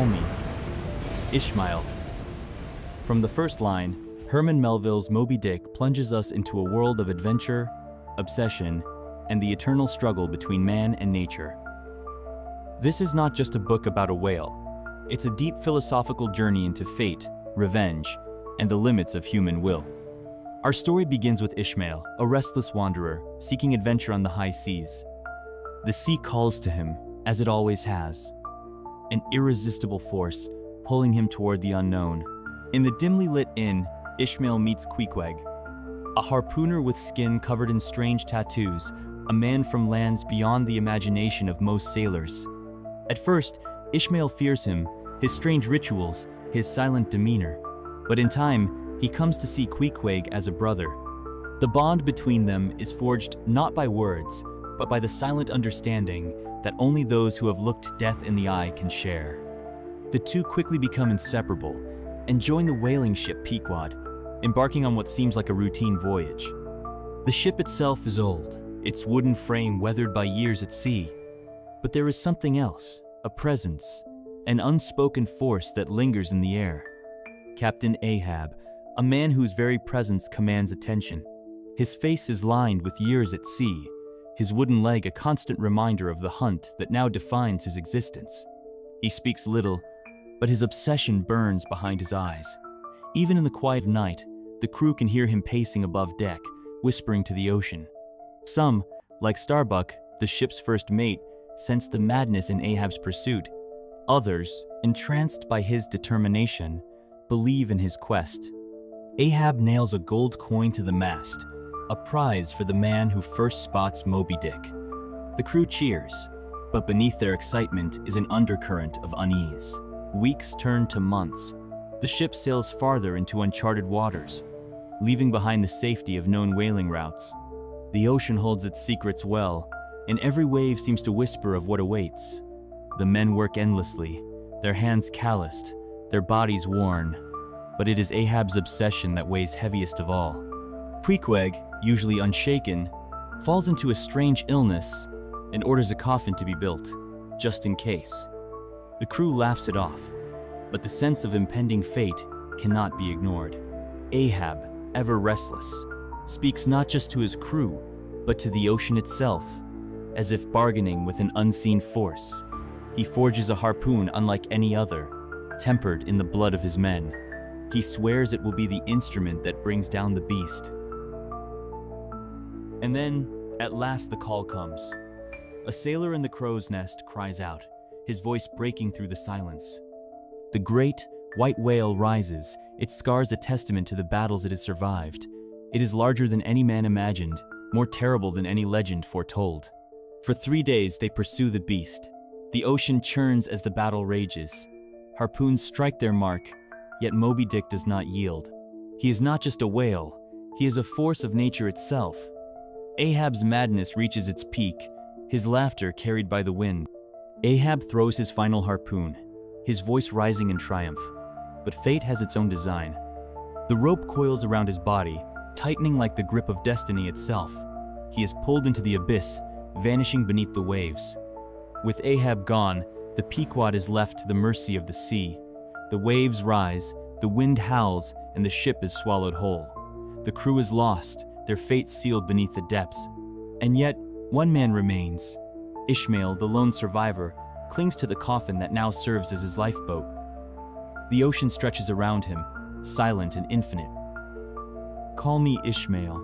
Call me Ishmael. From the first line, Herman Melville's Moby Dick plunges us into a world of adventure, obsession, and the eternal struggle between man and nature. This is not just a book about a whale. It's a deep philosophical journey into fate, revenge, and the limits of human will. Our story begins with Ishmael, a restless wanderer, seeking adventure on the high seas. The sea calls to him, as it always has, an irresistible force pulling him toward the unknown. In the dimly lit inn, Ishmael meets Queequeg, a harpooner with skin covered in strange tattoos, a man from lands beyond the imagination of most sailors. At first, Ishmael fears him, his strange rituals, his silent demeanor. But in time, he comes to see Queequeg as a brother. The bond between them is forged not by words, but by the silent understanding that only those who have looked death in the eye can share. The two quickly become inseparable and join the whaling ship Pequod, embarking on what seems like a routine voyage. The ship itself is old, its wooden frame weathered by years at sea. But there is something else, a presence, an unspoken force that lingers in the air. Captain Ahab, a man whose very presence commands attention. His face is lined with years at sea, his wooden leg a constant reminder of the hunt that now defines his existence. He speaks little, but his obsession burns behind his eyes. Even in the quiet of night, the crew can hear him pacing above deck, whispering to the ocean. Some, like Starbuck, the ship's first mate, sense the madness in Ahab's pursuit. Others, entranced by his determination, believe in his quest. Ahab nails a gold coin to the mast, a prize for the man who first spots Moby Dick. The crew cheers, but beneath their excitement is an undercurrent of unease. Weeks turn to months. The ship sails farther into uncharted waters, leaving behind the safety of known whaling routes. The ocean holds its secrets well, and every wave seems to whisper of what awaits. The men work endlessly, their hands calloused, their bodies worn, but it is Ahab's obsession that weighs heaviest of all. Queequeg, usually unshaken, falls into a strange illness and orders a coffin to be built, just in case. The crew laughs it off, but the sense of impending fate cannot be ignored. Ahab, ever restless, speaks not just to his crew, but to the ocean itself, as if bargaining with an unseen force. He forges a harpoon unlike any other, tempered in the blood of his men. He swears it will be the instrument that brings down the beast. And then, at last the call comes. A sailor in the crow's nest cries out, his voice breaking through the silence. The great, white whale rises, its scars a testament to the battles it has survived. It is larger than any man imagined, more terrible than any legend foretold. For 3 days they pursue the beast. The ocean churns as the battle rages. Harpoons strike their mark, yet Moby Dick does not yield. He is not just a whale, he is a force of nature itself. Ahab's madness reaches its peak, his laughter carried by the wind. Ahab throws his final harpoon, his voice rising in triumph. But fate has its own design. The rope coils around his body, tightening like the grip of destiny itself. He is pulled into the abyss, vanishing beneath the waves. With Ahab gone, the Pequod is left to the mercy of the sea. The waves rise, the wind howls, and the ship is swallowed whole. The crew is lost, their fate sealed beneath the depths. And yet, one man remains. Ishmael, the lone survivor, clings to the coffin that now serves as his lifeboat. The ocean stretches around him, silent and infinite. Call me Ishmael,